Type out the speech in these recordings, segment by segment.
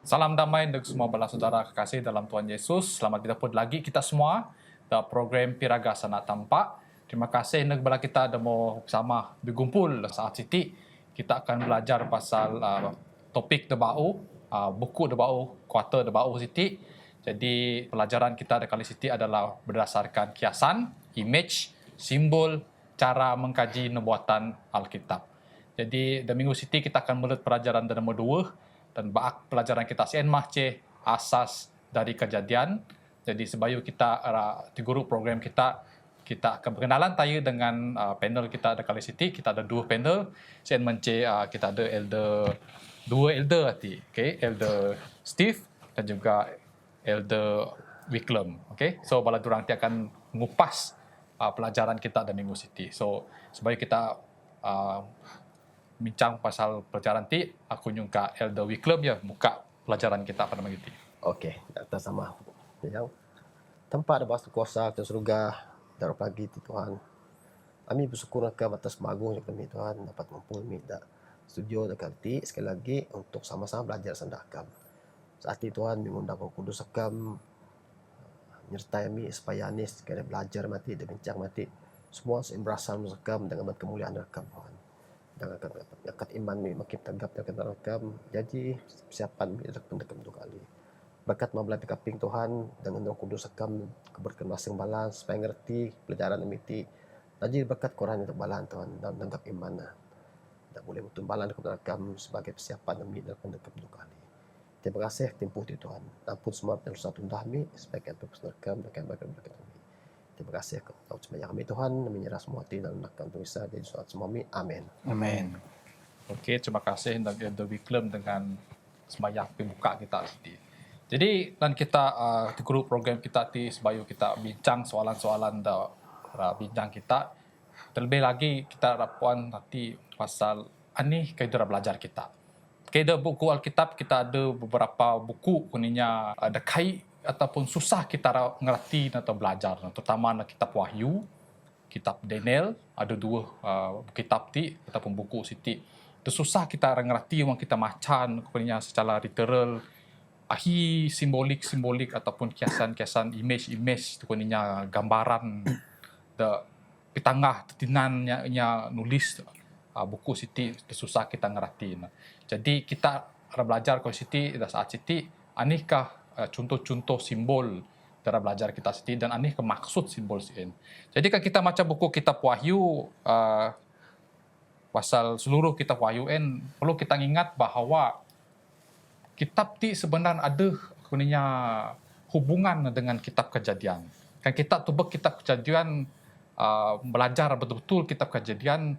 Salam damai untuk semua bala saudara kekasih dalam Tuhan Yesus. Selamat berjumpa lagi kita semua dalam program Piraga Sana Tampak. Terima kasih untuk bala kita ada mau bersama berkumpul saat siti. Kita akan belajar pasal topik debau, buku debau, kuarter debau siti. Jadi pelajaran kita kali siti adalah berdasarkan kiasan, image, simbol, cara mengkaji nubuatan Alkitab. Jadi dalam minggu siti kita akan melihat pelajaran nombor 2 dan baak pelajaran kita sen mahce asas dari kejadian. Jadi sebayu kita di guru program kita akan berkenalan tayo dengan panel kita ada kali siti. Kita ada 2 panel. Sen mence kita ada dua elder hati. Okay, elder Steve dan juga elder Wicklem. Okay, so bala durang ti akan mengupas pelajaran kita dalam minggu siti. So sebayu kita bincang pasal pelajaran ti, aku nyungka Elder Wicklem ya muka pelajaran kita pada minggu ti. Okey, kita sama. Yang tempat ada bahasa kuasa ke surga darah pagi ti Tuhan. Kami bersyukur ke atas bagusnya kami Tuhan dapat ngumpul mi da studio dekat ti sekali lagi untuk sama-sama belajar sandakam. Saat ini Tuhan mengundang Roh Kudus sekam menyertai kami supaya ni sekali belajar mati dan bincang mati semua berasal sekam dengan kemuliaan rekam Tuhan. Dan akan iman ni makin tegap dan akan rekam. Jadi persiapan ni rekam tu kali. Berkat membelah kaping Tuhan dengan Roh Kudus sekam keberkan masing balan supaya ngerti pelajaran ini. Jadi berkat Quran untuk balan Tuhan dan nanggap iman. Dan boleh betul balan rekam sebagai persiapan demi rekam tu kali. Terima kasih tempuh di Tuhan. Ampun semua dosa tundah kami sebagai purpose rekam dan berkat kami. Terima kasih kepada semua kami Tuhan, menyerah semua hati dalam nakam Tuhan jadi suatu semua kami. Amin. Amin. Okey, terima kasih untuk Elder Wicklem dengan sembahyang pembuka kita tadi. Jadi dan kita di grup program kita di sebayu kita bincang soalan-soalan da bincang kita. Terlebih lagi kita rapuan nanti pasal ani kaidah belajar kita. Kaidah buku Alkitab kita ada beberapa buku kuningnya ada kai ataupun susah kita ngerti atau belajar, terutama na kitab Wahyu, kitab Daniel, ada 2 kitab ti ataupun buku siti. Itu susah kita ngerti wang kita macan kemudian secara literal, simbolik ataupun kiasan image tu kuningnya gambaran da pitangah tinannya nulis buku siti susah kita ngerti. Jadi kita belajar ko siti da saat siti anikah contoh-contoh simbol dalam belajar kita sendiri dan aneh ke maksud simbol ini. Jadi kalau kita baca buku kitab Wahyu pasal seluruh kitab Wahyu perlu kita ingat bahawa kitab ti sebenarnya ada kuningnya hubungan dengan kitab Kejadian. Kan kita tubek kitab Kejadian belajar betul-betul kitab Kejadian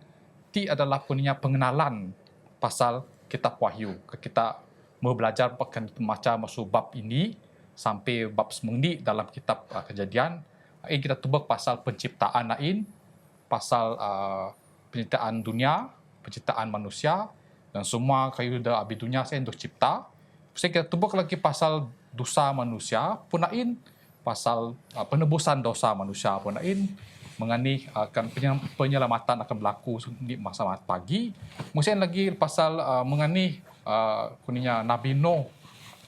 ti adalah kuningnya pengenalan pasal kitab Wahyu. Kita mau belajar akan macam masuk bab ini sampai bab semendi dalam kitab Kejadian. Ini kita tubak pasal penciptaan lain, pasal penciptaan dunia, penciptaan manusia dan semua kayu da abi dunia saya untuk cipta. Saya kita tubak lagi pasal dosa manusia pun lain, pasal penebusan dosa manusia pun lain, mengenai akan penyelamatan akan berlaku di masa pagi. Kemudian lagi pasal mengenai kuningnya Nabi Nuh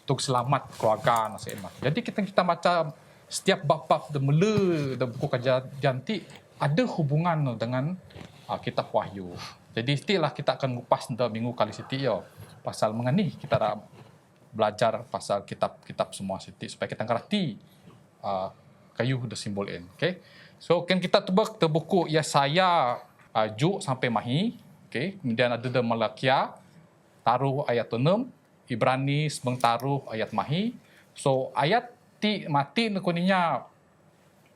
untuk selamat keluarga nasi emak. Jadi kita baca setiap bab-bab de buku Kejadian ti ada hubungan dengan kitab Wahyu. Jadi itulah kita akan ngupas minggu kali siti yo pasal mengenai kita belajar pasal kitab-kitab semua siti supaya kita ngerti kayu the simbol in. Okay. So kan kita tebak te buku Yesaya Juk sampai Mahi. Okay. Kemudian ada the Malakia taruh ayat 6, Ibrani sebeng taruh ayat Mahi. So ayat ti mati kuningnya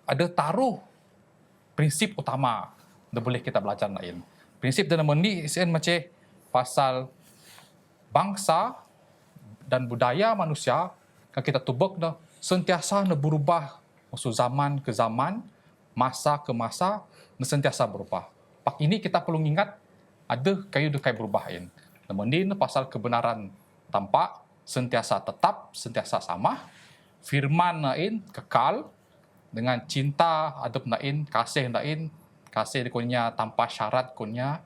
ada taruh prinsip utama dah boleh kita belajar lain. Prinsip dalam ni sen macam pasal bangsa dan budaya manusia kan kita tubek dah sentiasa berubah masuk zaman ke zaman, masa ke masa, sentiasa berubah. Pak ini kita perlu ingat ada kayu dekai berubahin. Namun ini pasal kebenaran tampak sentiasa tetap, sentiasa sama. Firman lain kekal dengan cinta adab lain, kasih kunya tanpa syarat kunya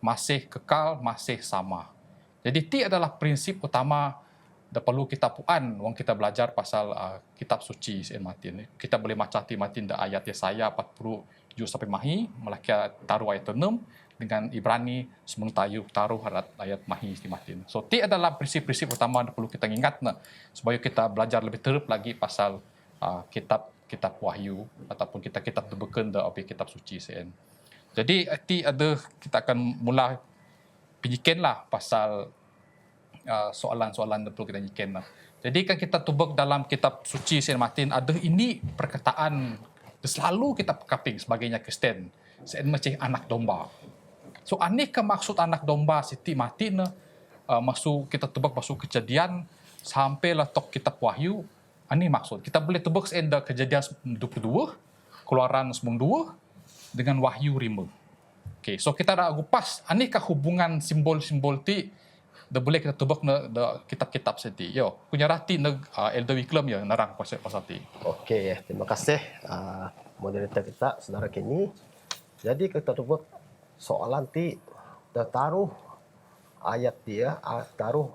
masih kekal, masih sama. Jadi itu adalah prinsip utama dah perlu kita puan wang kita belajar pasal kitab suci Saint Martin. Kita boleh macati Martin da ayat Yesaya 40 juz sampai mahi, Malakia taruh ayat 6 dengan Ibrani semung tayu taruh ayat mahi Saint Martin. So ti adalah prinsip-prinsip utama yang perlu kita ingat supaya kita belajar lebih teruk lagi pasal kitab Wahyu ataupun kitab terbeken da kitab suci Saint. Jadi ti ada kita akan mula pinyikin lah pasal soalan-soalan yang perlu kita nyikin lah. Jadi kan kita tubuk dalam kitab suci Saint Martin ada ini perkataan selalu kita kaping sebagainya Kristen. Saint macam anak domba. So aneh maksud anak domba Siti Martin masuk kita tubuk masuk kejadian sampailah tok kitab Wahyu. Aneh maksud. Kita boleh tubuk Saint kejadian 22, Keluaran 2 dengan Wahyu 5. Okay, so kita dah gupas anehkah hubungan simbol-simbol ti dah boleh kita tubuk na kitab-kitab senti. Yo, punya rati Elder Wiklum ya narang pasal ti. Okey, terima kasih moderator kita saudara Kenny. Jadi kita tubuk soalan ti dah taruh ayat dia, taruh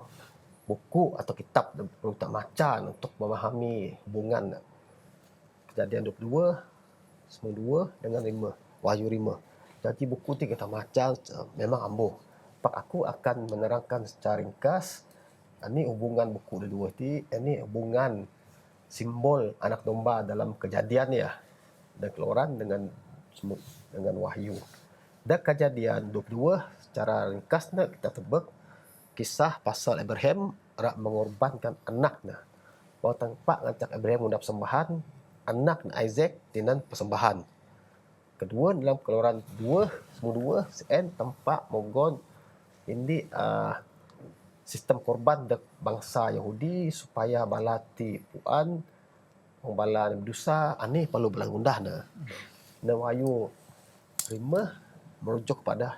buku atau kitab perlu tak macan untuk memahami hubungan kejadian 22, 92 dengan 5, Wahyu 5. Jadi buku ti kita macam memang ambuh. Pak aku akan menerangkan secara ringkas ini hubungan buku dua ti, ini hubungan simbol anak domba dalam kejadian ya dan Keluaran dengan Wahyu. Dan kejadian 22 secara ringkasnya kita tebak kisah pasal Abraham rak mengorbankan anaknya. Bahawa tanpa ngajak Abraham mengundap sembahan, anak Isaac dengan persembahan. Kedua dalam Keluaran 2, sen tempat mogon ini sistem korban dek bangsa Yahudi supaya balati puan bala dosa ani perlu belangundah na. Wahyu 5 merujuk pada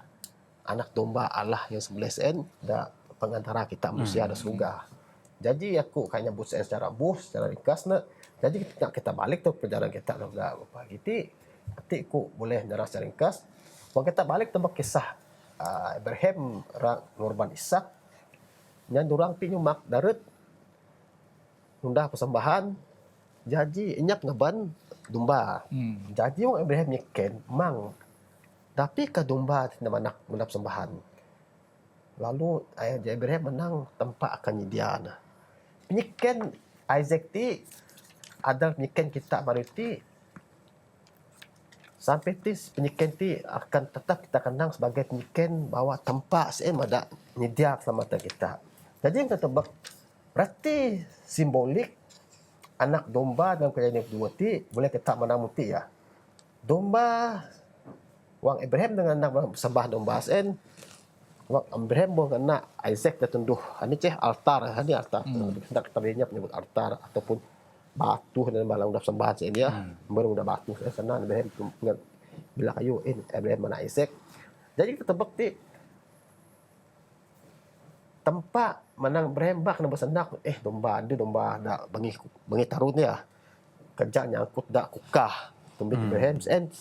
anak domba Allah yang 11 sen da pengantara kita manusia dan surga. Jadi aku kayaknya nyebut sen secara secara ringkas na. Jadi kita balik tu perjalanan kita juga apa gitu. Nanti aku boleh nerang secara ringkas. Kalau kita balik tembak kisah Abraham ngorban Ishak, yang durang pi nyumak darat nundah persembahan, jadi inyak ngeban domba. Jadi orang Abraham nyiken mang, tapi ke domba tidak nak mendap sembahan. Lalu ayah Abraham menang tempat akan nyidian. Nyiken Isaac ti ada nyiken kita baru ti sampai ti penyiken ti akan tetap kita kenang sebagai penyiken bahawa tempat sen ada nyedia keselamatan kita. Jadi yang kita tebak berarti simbolik anak domba dalam kejadian kedua ti boleh kita menamuti ya. Domba wang Abraham dengan anak sembah domba sen wang Abraham dengan anak Isaac tertunduh. Ini ceh altar, ini altar. Kita banyak menyebut altar ataupun batu dan balang dah sembahan sen dia. Baru dah batu sana Abraham bila kayu Abraham mana Isaac. Jadi kita tebak ti tempat menang Abraham bak nak bersendak domba ada domba dak bengi tarun ya. Kerja nyangkut dak kukah. Tumbi Abraham sen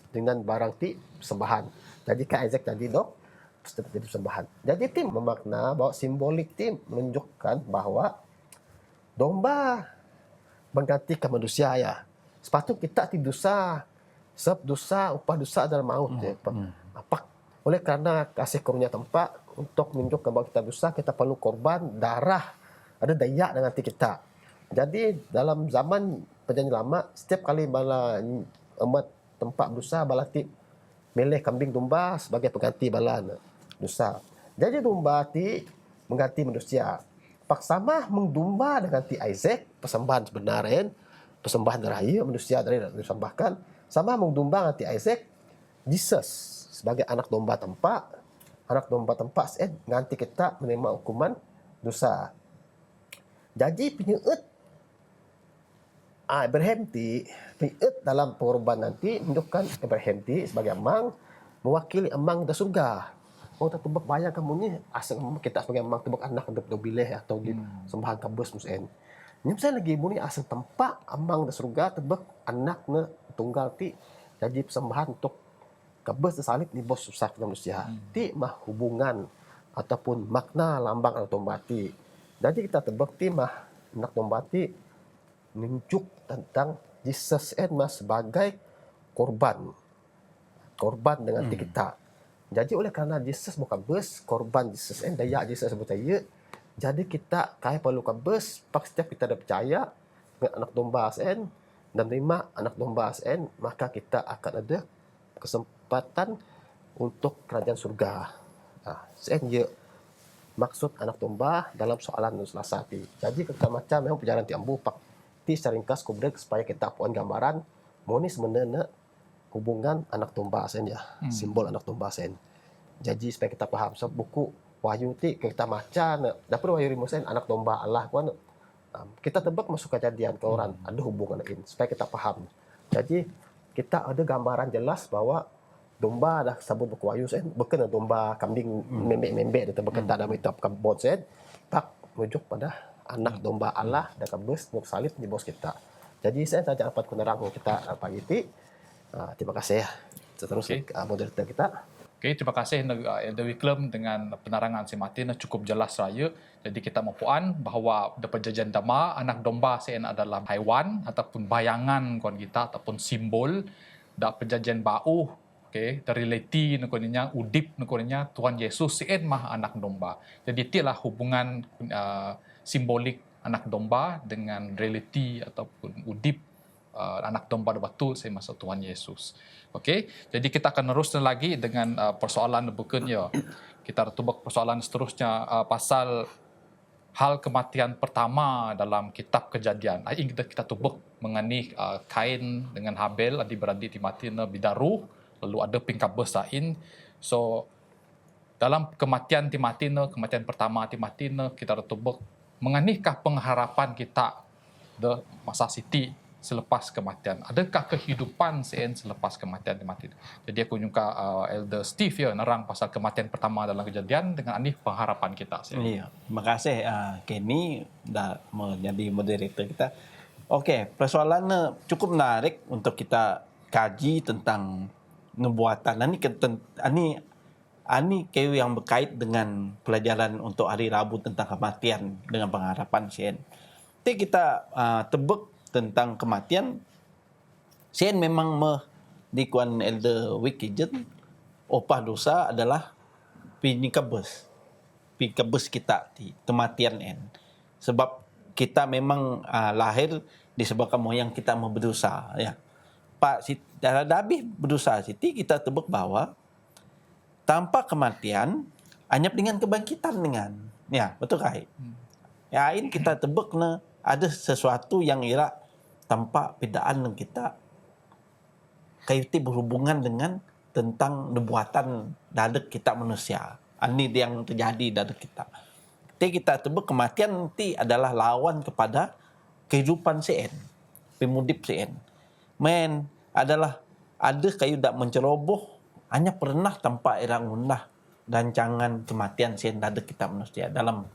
dengan barang ti sembahan. Jadi kan Isaac tadi dok jadi sembahan. Jadi ti memakna bahawa simbolik ti menunjukkan bahawa domba menggantikan manusia ya. Sepatutnya kita ti dosa. Sebab dosa, upah dosa adalah maut. Apa? Oleh karena kasih karunia tempat untuk menunjukkan bahawa kita dosa, kita perlu korban darah. Ada daya dengan hati kita. Jadi dalam zaman perjanjian lama, setiap kali bala umat tempat dosa, bala ti milih kambing domba sebagai pengganti bala dosa. Jadi domba ti mengganti manusia. Paksama mengdomba dengan ti Isaac, persembahan sebenarnya, persembahan rahayu manusia dari disembahkan, sama mengdomba dengan ti Isaac, Jesus sebagai anak domba tempat, nanti kita menerima hukuman dosa. Jadi penyeut Abraham ti penyeut dalam pengorbanan nanti menunjukkan Abraham ti sebagai amang mewakili amang da surga. Oh tak tebak bayang kamu ni asal kita sebagai amang tebak anak untuk bilih atau di sembahan kabus musen. Nyam saya lagi bunyi asal tempat amang da surga tebak anaknya tunggal ti jadi persembahan untuk kabus salib ni bos susah manusia. Ti mah hubungan ataupun makna lambang atau mati. Jadi kita terbukti mah anak domba ti nunjuk tentang Jesus and mah sebagai korban. Korban dengan kita. Jadi oleh kerana Jesus bukan bus, korban Jesus and daya Jesus sebut saya. Jadi kita kaya perlu ke bus, pak setiap kita ada percaya dengan anak domba ASN dan terima anak domba ASN, maka kita akan ada kesempatan untuk kerajaan surga. ASN ya maksud anak domba dalam soalan Selasa ti. Jadi kita macam memang perjalanan ti ambu pak ti secara ringkas kubrek supaya kita puan gambaran mau ni sebenarnya hubungan anak domba ASN ya, simbol anak domba ASN. Jadi supaya kita paham sebab buku Wahyu ti kita baca dapat Wahyu 5 anak domba Allah kan kita tebak masuk kejadian ke orang ada hubungan lain supaya kita paham. Jadi kita ada gambaran jelas bahwa domba dah sabut buku Wahyu bukan domba kambing membek-membek dia tebak tak ada mitap kabot pak merujuk pada anak domba Allah dan kabus nuk salib di bos kita. Jadi saya tak dapat penerang kita pagi ini. Terima kasih ya. Seterusnya moderator kita. Okay, terima kasih Elder Wiklem dengan penerangan si Martin cukup jelas raya. Jadi kita mapuan bahawa di perjanjian lama anak domba sen adalah haiwan ataupun bayangan kon kita ataupun simbol. Da perjanjian baru, okay, dari realiti nekonnya udip nekonnya Tuhan Yesus sen mah anak domba. Jadi itulah hubungan simbolik anak domba dengan realiti ataupun udip anak domba betul saya masuk Tuhan Yesus. Okey, jadi kita akan teruskan lagi dengan persoalan berikutnya. Kita tubak persoalan seterusnya pasal hal kematian pertama dalam kitab Kejadian. Ini kita tubak mengenai Kain dengan Habel adik-beradik dimatinya bidaru, lalu ada pingkabes lain. So dalam kematian pertama Timatina kita tubak mengenikah pengharapan kita di masa Siti selepas kematian. Adakah kehidupan sen selepas kematian Timatina? Jadi aku nyuka Elder Steve ya nerang pasal kematian pertama dalam Kejadian dengan ini pengharapan kita. Iya, terima kasih Kenny dah menjadi moderator kita. Okey, persoalannya cukup menarik untuk kita kaji tentang nubuatan. Ini kayu yang berkait dengan pelajaran untuk hari Rabu tentang kematian dengan pengharapan sen. Jadi kita tebak tentang kematian, sen memang dikuan Elder Wikijen opah dosa adalah pinikabes kita di kematian sebab kita memang lahir disebabkan moyang kita berdosa ya. Pak dah habis berdosa Siti kita tebak bahwa tanpa kematian hanya dengan kebangkitan dengan ya betul kah? Ya ini kita tebak ada sesuatu yang ira tanpa bedaan dengan kita kaiti berhubungan dengan tentang nubuatan dadak kita manusia. Ini yang terjadi dadak kita. Jadi kita tebak kematian nanti adalah lawan kepada kehidupan sen, pemudip sen. Men adalah ada kayu dak menceroboh hanya pernah tanpa irang unah rancangan kematian sen dadak kita manusia dalam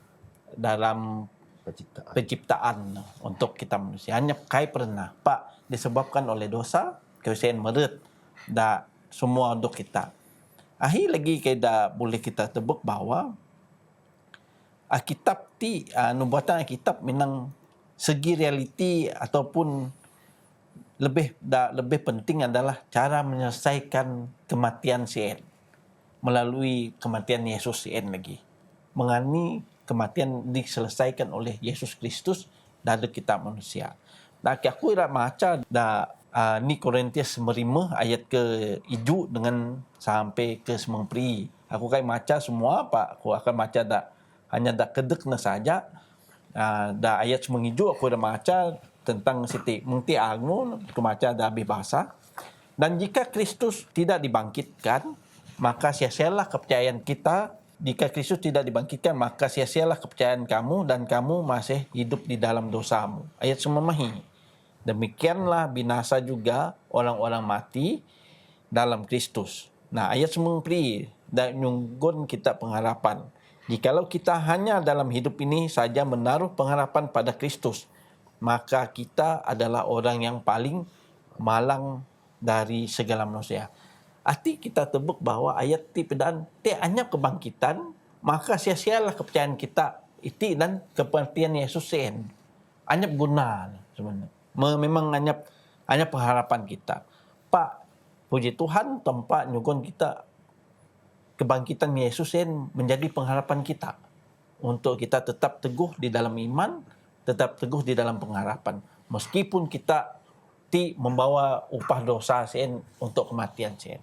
penciptaan untuk kita manusia hanya kai pernah pak disebabkan oleh dosa kesian meret dah semua untuk kita akhir lagi kita boleh kita tebak bahwa Alkitab nubuatan Alkitab memang segi realiti ataupun lebih penting adalah cara menyelesaikan kematian sen melalui kematian Yesus sen lagi mengani kematian diselesaikan oleh Yesus Kristus dari kita manusia. Dan aku ira maca ni Korintius 5 ayat ke 7 dengan sampai ke 9. Aku kai maca semua pak. Aku akan maca hanya kedekna saja. Ayat 9 aku dah maca tentang Siti Mungti Angun aku maca habis bahasa. Dan jika Kristus tidak dibangkitkan, maka sia-sialah kepercayaan kita. Jika Kristus tidak dibangkitkan, maka sia-sialah kepercayaan kamu dan kamu masih hidup di dalam dosamu. Ayat 9. Demikianlah binasa juga orang-orang mati dalam Kristus. Nah, ayat 9 dan nyunggun kita pengharapan. Jikalau kita hanya dalam hidup ini saja menaruh pengharapan pada Kristus, maka kita adalah orang yang paling malang dari segala manusia. Arti kita tebuk bahwa ayat ti pedaan ti hanya kebangkitan, maka sia-sialah kepercayaan kita iti dan kematian Yesus sen anyap guna sebenarnya. Memang anyap pengharapan kita. Pak, puji Tuhan tempat nyugon kita kebangkitan Yesus sen menjadi pengharapan kita untuk kita tetap teguh di dalam iman, tetap teguh di dalam pengharapan. Meskipun kita membawa upah dosa sen untuk kematian sen.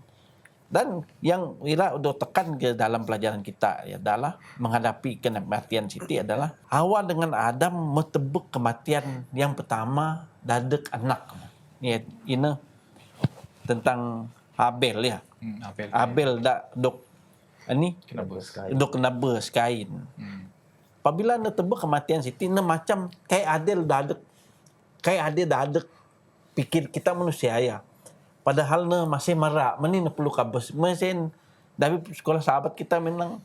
Dan yang Wira udah tekan ke dalam pelajaran kita adalah menghadapi kematian Siti adalah awal dengan Adam metebuk kematian yang pertama dadek anak. Ini tentang Abel ya. Abel dak dok ini dok kena bers kain. Apabila na tebuk kematian Siti na macam kayak Adel dadek pikir kita manusia ya. Padahal na masih marah, meni na perlu kabus. Mesin dari sekolah sahabat kita memang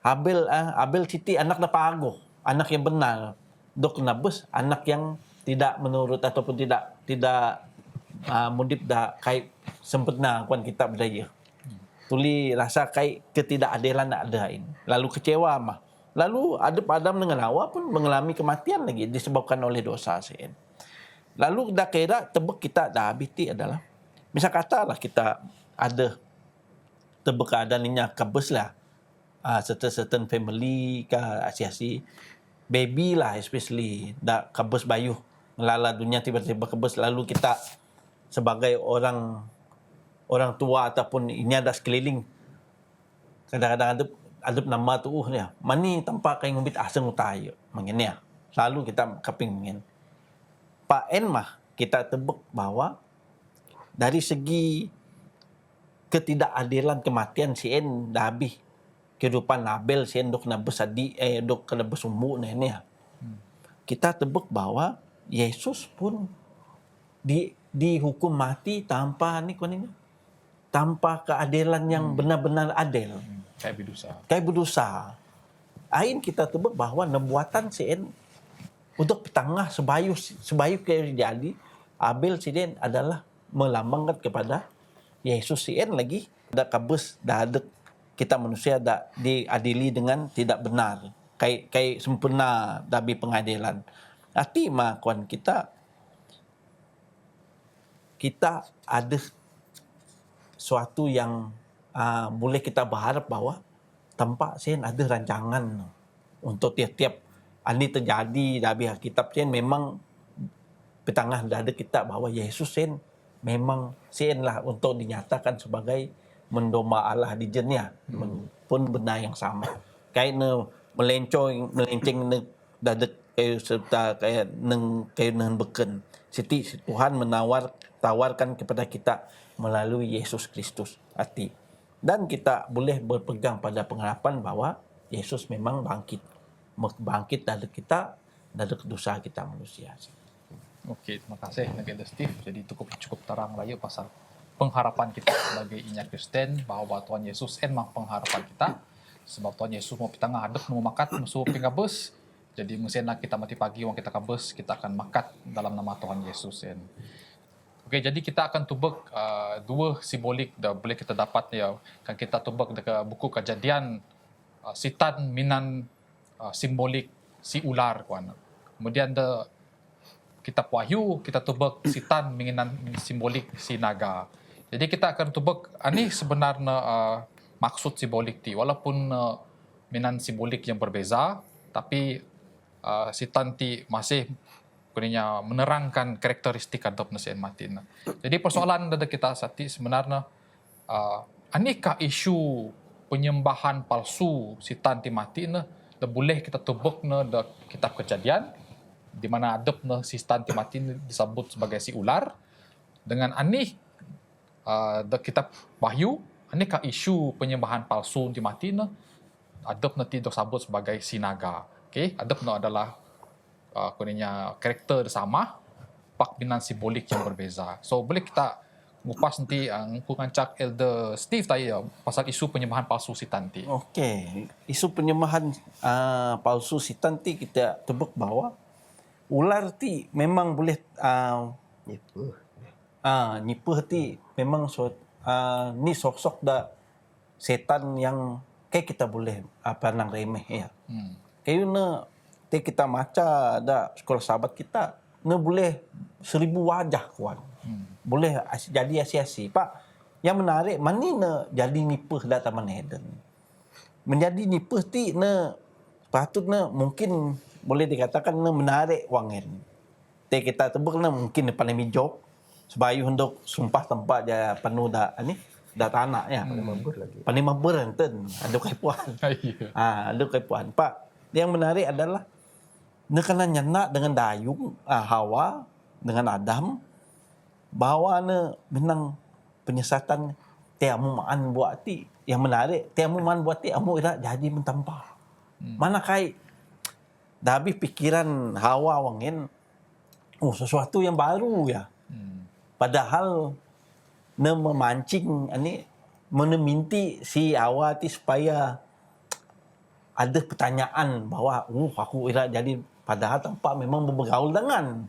Abel Siti anak na pago, anak yang benar. Dok nabus anak yang tidak menurut ataupun tidak mudip dah kai sempurna kuan kita berdaya. Tuli rasa kai ketidakadilan nak adain. Lalu kecewa mah. Lalu Adam dengan Hawa pun mengalami kematian lagi disebabkan oleh dosa sen. Lalu dah kira tebuk kita dah habis adalah misal katalah kita ada tebuk keadaannya kabus lah. Certain family ke asiasi baby lah especially dah kabus bayu melala dunia tiba-tiba kabus lalu kita sebagai orang tua ataupun ini ada sekeliling kadang-kadang ada nama tu ya mani tanpa kain ngumbit aseng utai mengenai lalu kita kepingin Pak En mah kita tebuk bahwa dari segi ketidakadilan kematian si En dah habis kehidupan Abel si En dok na besadi dok kena bersumbu ini ya kita tebuk bahwa Yesus pun dihukum mati tanpa tanpa keadilan yang benar-benar adil kayak berdosa ain kita tebuk bahwa nebuatan si En untuk petangah sebayu kayak jadi Abel si En adalah melambangkan kepada Yesus si En lagi dah kabus dah ada kita manusia dah diadili dengan tidak benar kayak sempurna dari pengadilan arti mah kuan kita ada suatu yang boleh kita berharap bahwa tempat sen ada rancangan untuk tiap-tiap ini terjadi dari kitab sen memang petangah ada kitab bahwa Yesus sen memang sen lah untuk dinyatakan sebagai mendomba Allah di jenia pun benar yang sama kayak melenceng dadet kayak serta kayak neng beken siti Tuhan tawarkan kepada kita melalui Yesus Kristus arti dan kita boleh berpegang pada pengharapan bahwa Yesus memang bangkit dari kita dari dosa kita manusia. Okey, terima kasih Negara Steve. Jadi cukup terang raya pasal pengharapan kita sebagai inyak Kristen bahawa Tuhan Yesus memang pengharapan kita. Sebab Tuhan Yesus mau pitangah hadap mau makat musuh pingabus. Jadi mesinlah kita mati pagi wang kita kabus kita akan makat dalam nama Tuhan Yesus. Okey, jadi kita akan tubek dua simbolik dah boleh kita dapat ya. Kan kita tubek dekat buku Kejadian sitan minan simbolik si ular kuan. Kemudian ada kitab Wahyu kita tubek sitan menginan simbolik si naga. Jadi kita akan tubek ini sebenarnya maksud simbolik ti walaupun minan simbolik yang berbeza tapi sitan ti masih kuningnya menerangkan karakteristik adab nasihat matin. Jadi persoalan dari kita sati sebenarnya anikah isu penyembahan palsu sitan ti matin boleh kita tubek na kitab Kejadian di mana adab na si sitan ti matin disebut sebagai si ular dengan kitab Wahyu anikah isu penyembahan palsu ti matin adab na ti disebut sebagai si naga. Okey, adab na adalah kuningnya karakter sama pak binan simbolik yang berbeza. So boleh kita ngupas nanti ngancak Elder Steve tadi pasal isu penyembahan palsu sitan ti. Okey, isu penyembahan palsu sitan ti kita tebak bahwa ular ti memang boleh nyipuh ti memang ni sok-sok dah setan yang kayak kita boleh pandang remeh ya. kayaknya kita maca ada sekolah sahabat kita boleh 1000 wajah kawan. Boleh jadi asiasi. Pak, yang menarik mana jadi nipah dah Taman Eden. Menjadi nipah ti patutnya mungkin boleh dikatakan menarik wangen. Kita tebuk mungkin depan job sebayu untuk sumpah tempat dia penuh dah tanah ya. Mabur lagi. Paling mabur enten ada kaipuan. Ada kaipuan. Pak, yang menarik adalah kena nyenak dengan dayung Hawa dengan Adam bahwa menang penyesatan tiamu maan buat ti yang menarik tiamu maan buat ti amu ira jadi mentampa. Mana kai dah habis pikiran Hawa wangen sesuatu yang baru ya. Padahal memancing meneminti si Hawa ti supaya ada pertanyaan bahwa aku ira jadi padahal tempat memang bergaul dengan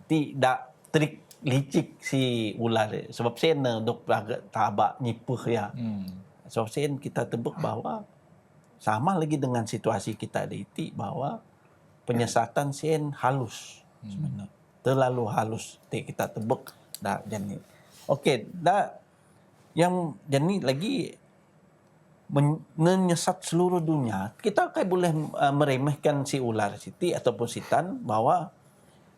tidak trik licik si ular sebab sen dok tabak nyipuh ya. Sebab sen kita tebuk bahwa sama lagi dengan situasi kita di iti bahwa penyesatan sen halus sebenarnya. Terlalu halus kita tebuk dah jadi. Okey, dah yang jadi lagi menyesat seluruh dunia, kita kayak boleh meremehkan si ular siti ataupun sitan bahwa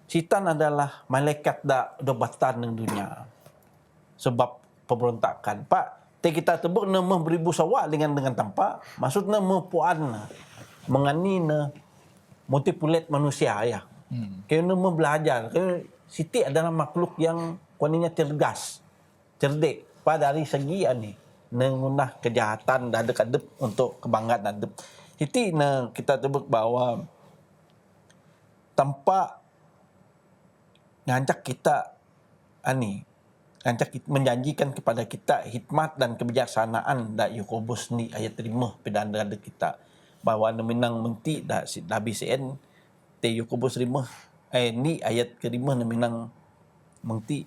sitan adalah malaikat dobatan ng dunia sebab pemberontakan. Pak, kita tebuk nama beribu sawak dengan tanpa maksudnya puan mengani manipulate manusia ya. Kena belajar. Siti adalah makhluk yang kuaninya cerdik pada dari segi mengunah kejahatan dah dekat untuk kebanggaan adep. Itu kita tebuk bahwa tanpa ngancak kita menjanjikan kepada kita hikmat dan kebijaksanaan dak Yakobus ni ayat 5 pedanda kita bahwa menang menti dak BCN te Yakobus 5 ni ayat ke-5 menang menti.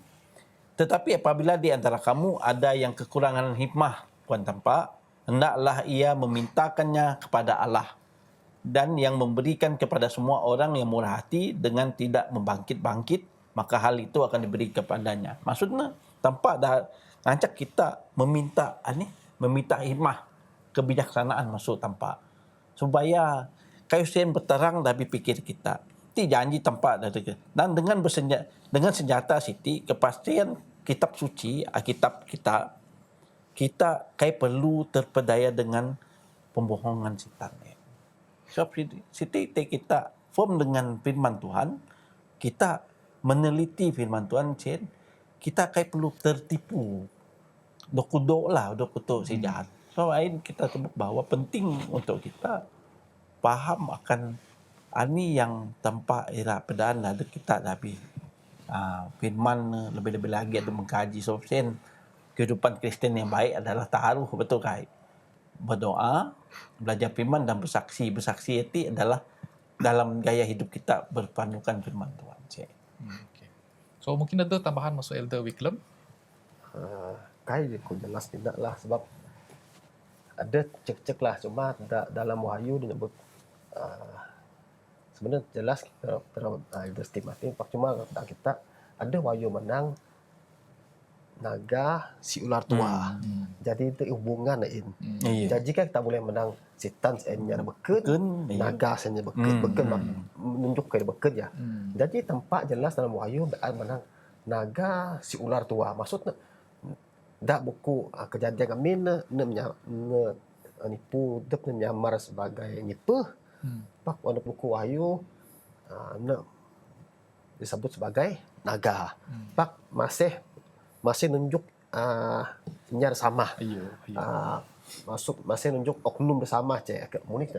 Tetapi apabila di antara kamu ada yang kekurangan hikmah, puan tanpa, hendaklah ia memintakannya kepada Allah dan yang memberikan kepada semua orang yang murah hati dengan tidak membangkit-bangkit, maka hal itu akan diberi kepadanya. Maksudnya, tanpa dah ngancak kita meminta hikmah, kebijaksanaan masuk tanpa. Supaya kayu sen berterang dari pikir kita. Ti janji tanpa dari dan dengan senjata siti kepastian kitab suci, Alkitab kita kayak perlu terpedaya dengan pembohongan setan. Sebab siti kita form dengan firman Tuhan, kita meneliti firman Tuhan, kita kayak perlu tertipu. Dokutuk si jahat. So lain kita sebut bahwa penting untuk kita faham akan ani yang tanpa era pedaan ada kita tapi firman lebih-lebih lagi ada mengkaji sofen kehidupan Kristen yang baik adalah taruh betul kai berdoa belajar firman dan bersaksi itu adalah dalam gaya hidup kita berpandukan firman Tuhan. Okay. So mungkin ada tambahan masuk Elder Wycliffe? Kai aku jelas tidak lah sebab ada cek-cek lah cuma dalam Wahyu dia nyebut sebenarnya jelas kita berestimasi cuma kita ada Wahyu menang naga si ular tua. Jadi itu hubungan Jadi kan kita boleh menang setan senyar beken, naga senyar beken menunjuk ke beken ya. Jadi tempat jelas dalam Wahyu menang naga si ular tua. Maksudnya dak buku kejadian kami nipu dep menyamar sebagai nipah. Pak pada buku Wahyu disebut sebagai naga. Pak masih nunjuk nyar sama. Masih nunjuk oknum bersama unik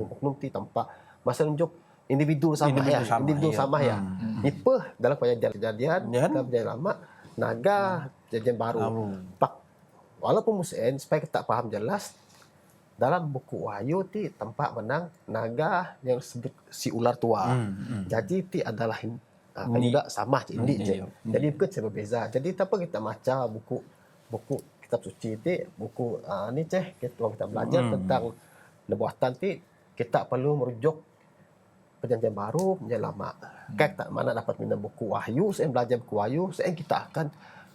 oknum ti tanpa masih nunjuk individu sama ya. Nipah dalam kejadian lama, naga kejadian baru. Pak walaupun musen supaya kita paham jelas dalam buku Wahyu ti tempat menang naga yang disebut si ular tua. Jadi ti adalah tidak sama Jadi bukan berbeza. Jadi apa kita baca buku kitab suci ti buku kita belajar tentang nubuatan ti kita perlu merujuk perjanjian baru, perjanjian lama. Kan tak mana dapat minum buku Wahyu, saya belajar buku Wahyu, saya kita akan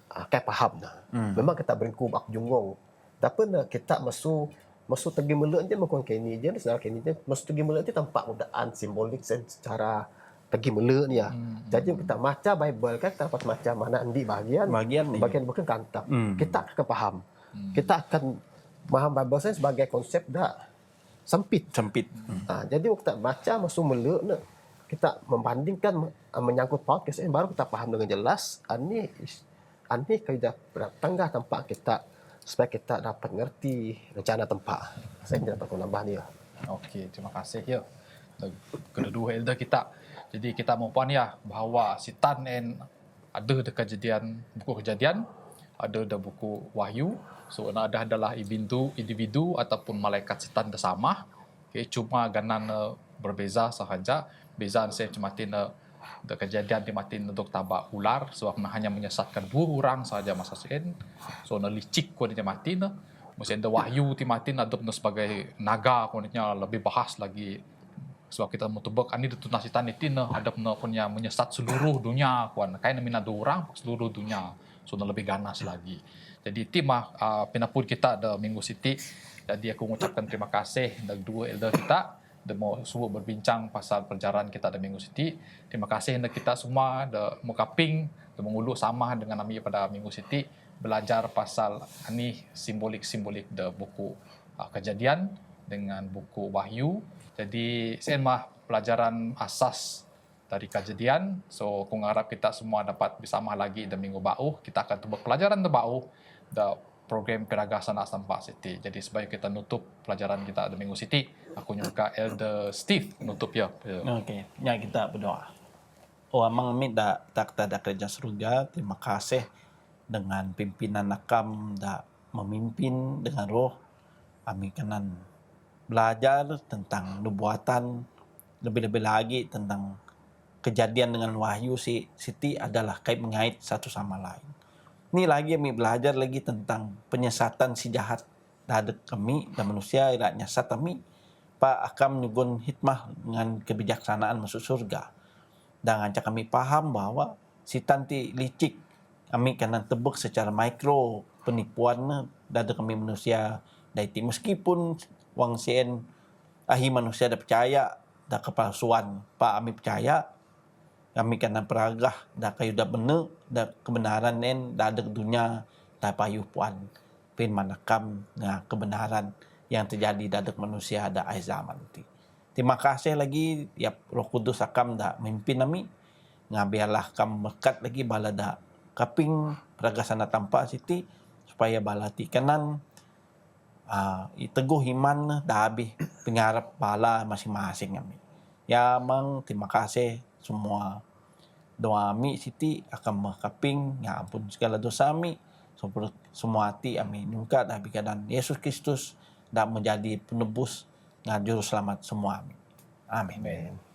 kan faham dah. Memang kita beringku bak jungong. Tapi kita masuk tegi melek je makon kini je, secara kini je masuk tegi melek je tampak mudaan simbolik secara tegi melek ni ya. Jadi kita baca Bible kan kita dapat macam mana andi bahagian ni. bagian bukan kantap. Kita akan faham. Kita akan faham Bible saya sebagai konsep dah sempit. Jadi waktu kita baca masuk melek ni, kita membandingkan menyangkut paut kisah baru kita faham dengan jelas. Ani kaidah tangga tempat kita supaya kita dapat ngerti rencana tempat. Saya tidak dapat menambah ni. Okey, terima kasih ya. Kedua elder kita. Jadi kita mau puan ya bahawa sitan ada de kejadian buku kejadian, ada de buku Wahyu. So ada adalah individu ataupun malaikat setan bersama. Okay, cuma ganan berbeza sahaja. Bezaan saya cuma de kejadian di matin untuk tabak ular sebab hanya menyesatkan 2 orang sahaja masa sen. So licik ko dia matin. Mesti ada Wahyu di matin ada sebagai naga ko lebih bahas lagi. Sebab kita mau tebak ani dituna setan itu ada punya menyesat seluruh dunia kuan. Kayak mina 2 orang seluruh dunia. So lebih ganas lagi. Jadi timah pinapun kita ada Minggu Siti. Jadi aku mengucapkan terima kasih dan 2 elder kita dan mau subuh berbincang pasal perjalanan kita di Minggu Siti. Terima kasih dan kita semua da mengaping dan mengulu sama dengan kami pada Minggu Siti belajar pasal ini simbolik-simbolik de buku kejadian dengan buku Wahyu. Jadi saya mah pelajaran asas dari kejadian. So aku harap kita semua dapat bersama lagi di minggu bau. Kita akan tebak pelajaran de bau da program peragasan Astampa City. Jadi supaya kita nutup pelajaran kita di Minggu Siti, aku nyuka Elder Steve nutup ya. Okey, ya kita berdoa. Oh amang mi da tak tada kerja surga. Terima kasih dengan pimpinan nakam da memimpin dengan roh. Kami kanan belajar tentang nubuatan, lebih-lebih lagi tentang kejadian dengan Wahyu Siti adalah kait mengait satu sama lain. Ini lagi kami belajar lagi tentang penyesatan si jahat terhadap kami dan manusia yang nyesat kami. Pak akan menyugun hikmah dengan kebijaksanaan masuk surga. Dan ajak kami paham bahwa si tanti licik kami kanan tebuk secara mikro penipuan dari kami manusia daiti meskipun wang sien ahi manusia dah percaya dah kepalsuan pak kami percaya kami kanan peragah dah kayu dah benar dah kebenaran dah ada dunia dah payu puan pin manakam nah kebenaran yang terjadi dah manusia dah akhir zaman ti. Terima kasih lagi ya Roh Kudus akam dah memimpin kami ngabiarlah kam berkat lagi bala dah kaping peragasana tanpa siti supaya bala ti kanan teguh iman dah habis pengarap bala masing-masing kami. Ya mang terima kasih semua doa kami siti akan makaping ya ampun segala dosa kami semua hati kami nungka dah bikadan Yesus Kristus dah menjadi penebus dan juru selamat semua kami. Amin.